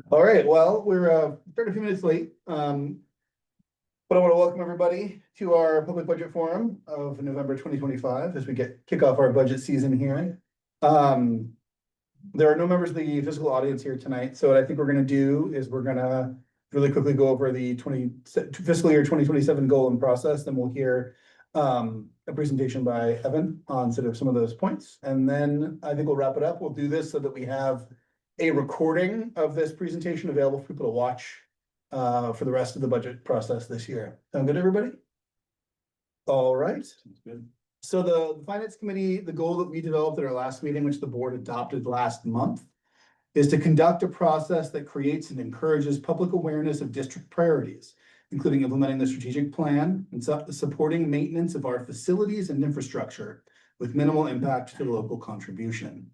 All right, well, we're 30 minutes late. But I want to welcome everybody to our public budget forum of November 2025 as we kick off our budget season here. There are no members of the fiscal audience here tonight, so what I think we're going to do is we're going to really quickly go over the fiscal year 2027 goal and process. Then we'll hear a presentation by Evan on sort of some of those points, and then I think we'll wrap it up. We'll do this so that we have a recording of this presentation available for people to watch for the rest of the budget process this year. Sound good, everybody? All right. Sounds good. So the Finance Committee, the goal that we developed at our last meeting, which the board adopted last month, is to conduct a process that creates and encourages public awareness of district priorities, including implementing the strategic plan and supporting maintenance of our facilities and infrastructure with minimal impact to the local contribution.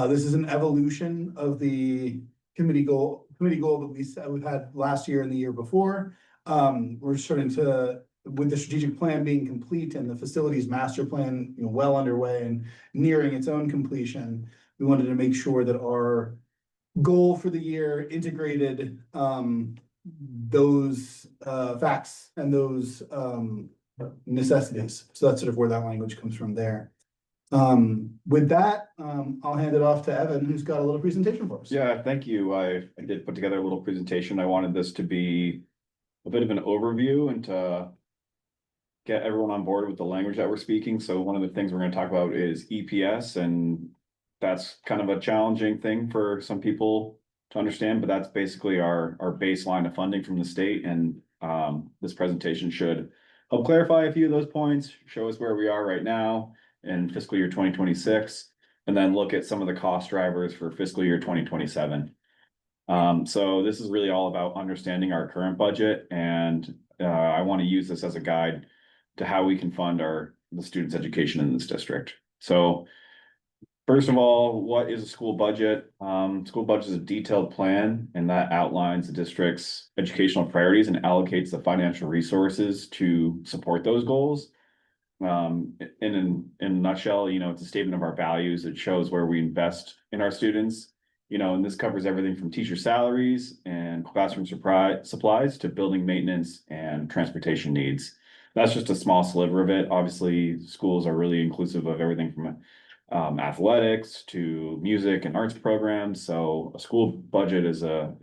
This is an evolution of the committee goal that we've had last year and the year before. We're starting to, with the strategic plan being complete and the facilities master plan, well underway and nearing its own completion, we wanted to make sure that our goal for the year integrated those facts and those necessities. So that's sort of where that language comes from there. With that, I'll hand it off to Evan, who's got a little presentation for us. Yeah, thank you. I did put together a little presentation. I wanted this to be a bit of an overview and to get everyone on board with the language that we're speaking. So one of the things we're going to talk about is EPS, and that's kind of a challenging thing for some people to understand, but that's basically our baseline of funding from the state. And this presentation should help clarify a few of those points, show us where we are right now in fiscal year 2026, and then look at some of the cost drivers for fiscal year 2027. So this is really all about understanding our current budget, and I want to use this as a guide to how we can fund the students' education in this district. So first of all, what is a school budget? School budget is a detailed plan, and that outlines the district's educational priorities and allocates the financial resources to support those goals. In a nutshell, it's a statement of our values. It shows where we invest in our students, and this covers everything from teacher salaries and classroom supplies to building maintenance and transportation needs. That's just a small sliver of it. Obviously, schools are really inclusive of everything from athletics to music and arts programs. So a school budget is a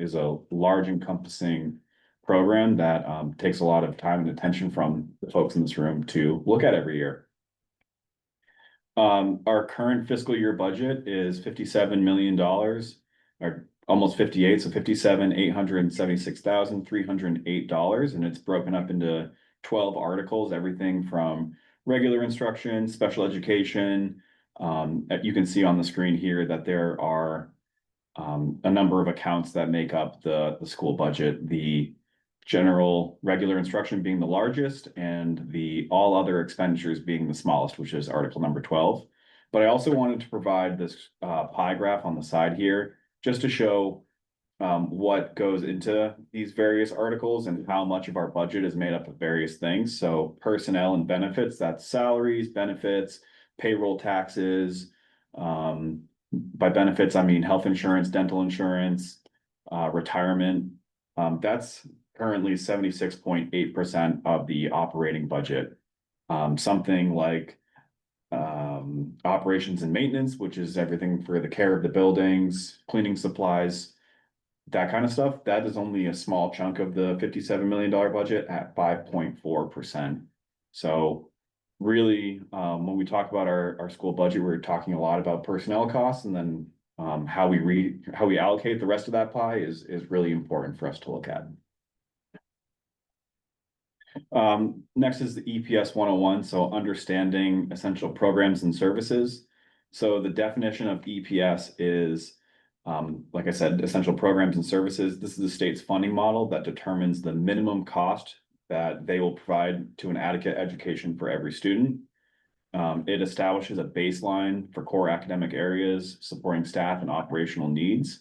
large encompassing program that takes a lot of time and attention from the folks in this room to look at every year. Our current fiscal year budget is $57 million, or almost 58, so $57,876,308, and it's broken up into 12 articles, everything from regular instruction, special education. You can see on the screen here that there are a number of accounts that make up the school budget. The general regular instruction being the largest, and the all other expenditures being the smallest, which is article number 12. But I also wanted to provide this pie graph on the side here just to show what goes into these various articles and how much of our budget is made up of various things. So personnel and benefits, that's salaries, benefits, payroll taxes. By benefits, I mean health insurance, dental insurance, retirement. That's currently 76.8% of the operating budget. Something like operations and maintenance, which is everything for the care of the buildings, cleaning supplies, that kind of stuff. That is only a small chunk of the $57 million budget at 5.4%. So really, when we talk about our school budget, we're talking a lot about personnel costs, and then how we allocate the rest of that pie is really important for us to look at. Next is the EPS 101, so understanding essential programs and services. So the definition of EPS is, like I said, essential programs and services. This is the state's funding model that determines the minimum cost that they will provide to an adequate education for every student. It establishes a baseline for core academic areas, supporting staff and operational needs.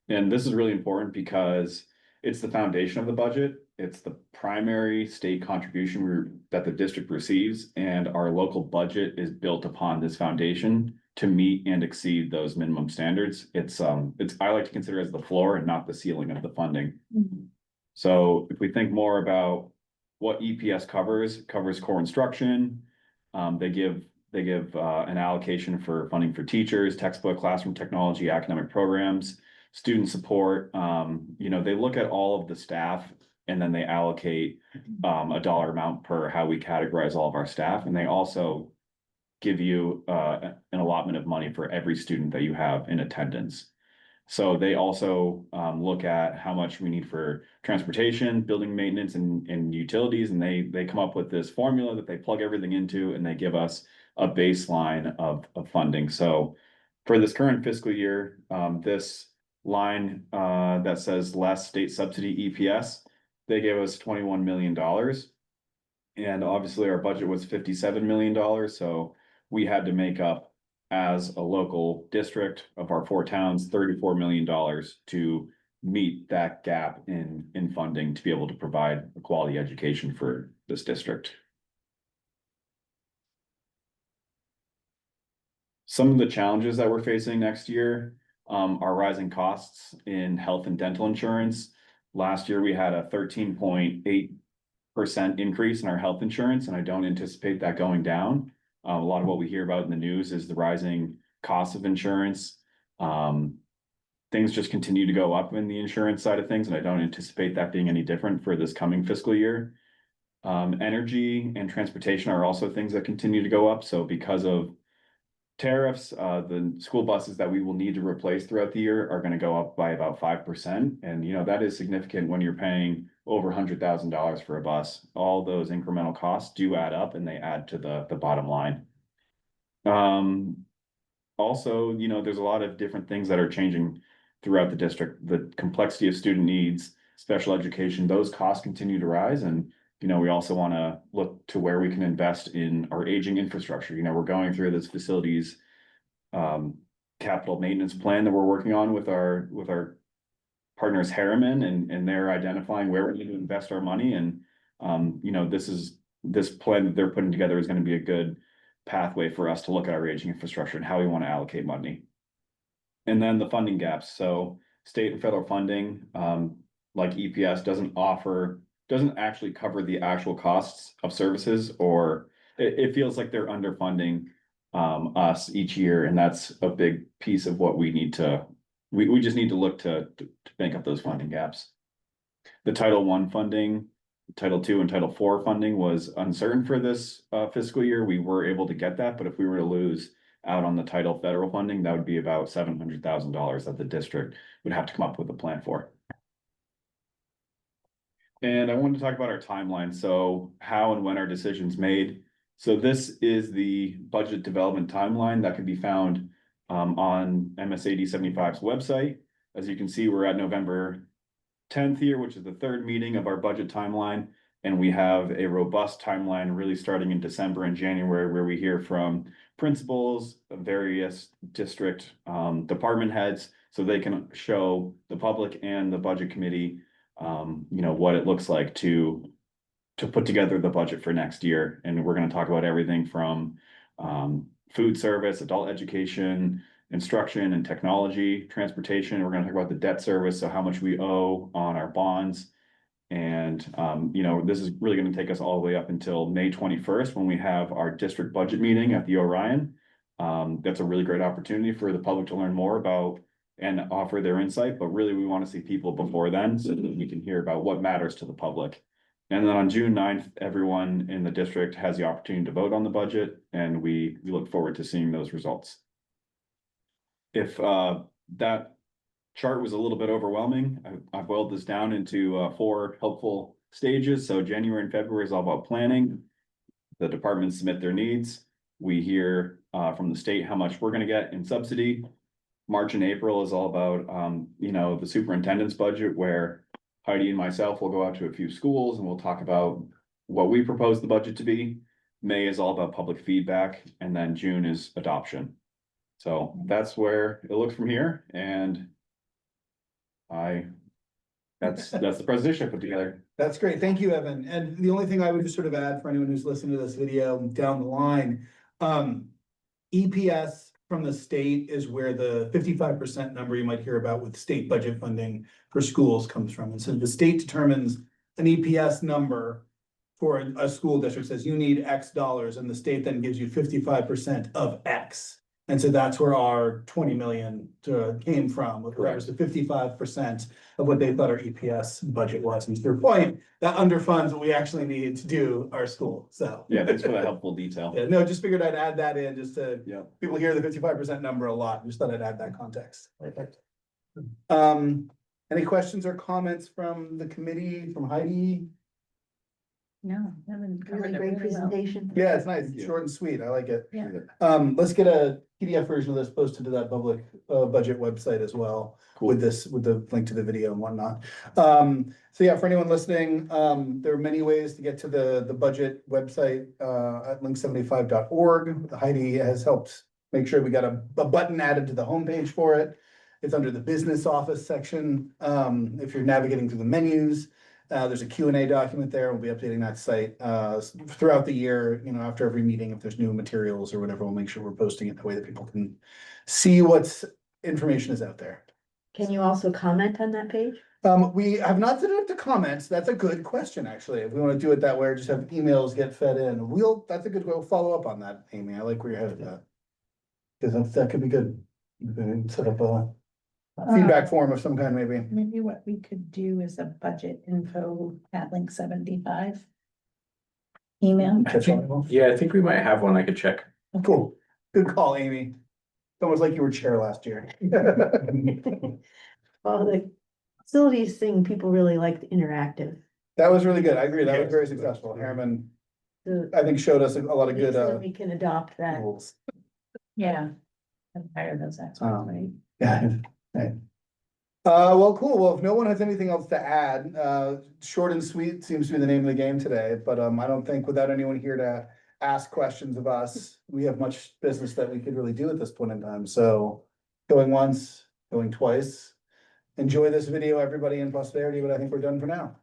And this is really important because it's the foundation of the budget. It's the primary state contribution that the district receives, and our local budget is built upon this foundation to meet and exceed those minimum standards. It's I like to consider it as the floor and not the ceiling of the funding. So if we think more about what EPS covers, it covers core instruction. They give an allocation for funding for teachers, textbook, classroom technology, academic programs, student support. They look at all of the staff and then they allocate a dollar amount per how we categorize all of our staff. And they also give you an allotment of money for every student that you have in attendance. So they also look at how much we need for transportation, building maintenance, and utilities, and they come up with this formula that they plug everything into, and they give us a baseline of funding. So for this current fiscal year, this line that says less state subsidy EPS, they gave us $21 million. And obviously our budget was $57 million. So we had to make up, as a local district of our 4 towns, $34 million to meet that gap in funding to be able to provide a quality education for this district. Some of the challenges that we're facing next year are rising costs in health and dental insurance. Last year, we had a 13.8% increase in our health insurance, and I don't anticipate that going down. A lot of what we hear about in the news is the rising cost of insurance. Things just continue to go up in the insurance side of things, and I don't anticipate that being any different for this coming fiscal year. Energy and transportation are also things that continue to go up. So because of tariffs, the school buses that we will need to replace throughout the year are going to go up by about 5%. And, that is significant when you're paying over $100,000 for a bus. All those incremental costs do add up and they add to the bottom line. Also, there's a lot of different things that are changing throughout the district. The complexity of student needs, special education, those costs continue to rise. And, we also want to look to where we can invest in our aging infrastructure. We're going through this facilities capital maintenance plan that we're working on with our partners Harriman, and they're identifying where we need to invest our money. And this plan that they're putting together is going to be a good pathway for us to look at our aging infrastructure and how we want to allocate money. And then the funding gaps. So state and federal funding, like EPS, doesn't actually cover the actual costs of services, or it feels like they're underfunding us each year. And that's a big piece of what we need to, we just need to look to make up those funding gaps. The Title I funding, Title II and Title IV funding was uncertain for this fiscal year. We were able to get that, but if we were to lose out on the title federal funding, that would be about $700,000 that the district would have to come up with a plan for. And I wanted to talk about our timeline. So how and when our decisions made. So this is the budget development timeline that can be found on MSAD 75's website. As you can see, we're at November 10th here, which is the 3rd meeting of our budget timeline. And we have a robust timeline really starting in December and January, where we hear from principals of various district department heads, so they can show the public and the budget committee what it looks like to put together the budget for next year. And we're going to talk about everything from food service, adult education, instruction and technology, transportation. We're going to talk about the debt service, so how much we owe on our bonds. And this is really going to take us all the way up until May 21st, when we have our district budget meeting at the Orion. That's a really great opportunity for the public to learn more about and offer their insight, but really we want to see people before then so that we can hear about what matters to the public. And then on June 9th, everyone in the district has the opportunity to vote on the budget, and we look forward to seeing those results. If that chart was a little bit overwhelming, I've boiled this down into 4 helpful stages. So January and February is all about planning. The departments submit their needs. We hear from the state how much we're going to get in subsidy. March and April is all about, the superintendent's budget, where Heidi and myself will go out to a few schools and we'll talk about what we propose the budget to be. May is all about public feedback, and then June is adoption. So that's where it looks from here. And that's the presentation I put together. That's great. Thank you, Evan. And the only thing I would just sort of add for anyone who's listening to this video down the line, EPS from the state is where the 55% number you might hear about with state budget funding for schools comes from. And so the state determines an EPS number for a school district, says you need X dollars, and the state then gives you 55% of X. And so that's where our 20 million came from, that was the 55% of what they thought our EPS budget was. And to your point, that underfunds what we actually need to do our school, so. Yeah, thanks for that helpful detail. Yeah, no, just figured I'd add that in, just to, Yeah. people hear the 55% number a lot, just thought I'd add that context. Perfect. Any questions or comments from the committee, from Heidi? No, haven't covered Really it great really well. presentation. Yeah, it's nice, Thank you. short and sweet, I like it. Yeah. Let's get a PDF version of this posted to that public budget website as well. Cool. With this, with the link to the video and whatnot. So yeah, for anyone listening, there are many ways to get to the budget website at link75.org. Heidi has helped make sure we got a button added to the homepage for it. It's under the business office section. If you're navigating through the menus, there's a Q&A document there. We'll be updating that site throughout the year, you know, after every meeting, if there's new materials or whatever, we'll make sure we're posting it the way that people can see what's information is out there. Can you also comment on that page? We have not set it up to comments. That's a good question, actually. If we want to do it that way, or just have emails get fed in, that's a good way. We'll follow up on that, Amy. I like where you're headed with that. Because that could be good. We can set up a feedback form of some kind, maybe. Maybe what we could do is a budget info at link 75. Email. Yeah, I think we might have one. I could check. Cool. Good call, Amy. It's almost like you were chair last year. Well, the facilities thing, people really like the interactive. That was really good. I agree. That was Yes, very that's successful. great. Harriman, The- I think, showed us a lot of good so we can adopt that. rules. Yeah. I'm tired of those aspects, right? Yeah. Right. Well, cool. Well, if no one has anything else to add, short and sweet seems to be the name of the game today, but I don't think without anyone here to ask questions of us, we have much business that we could really do at this point in time. So going once, going twice. Enjoy this video, everybody, in posterity, but I think we're done for now.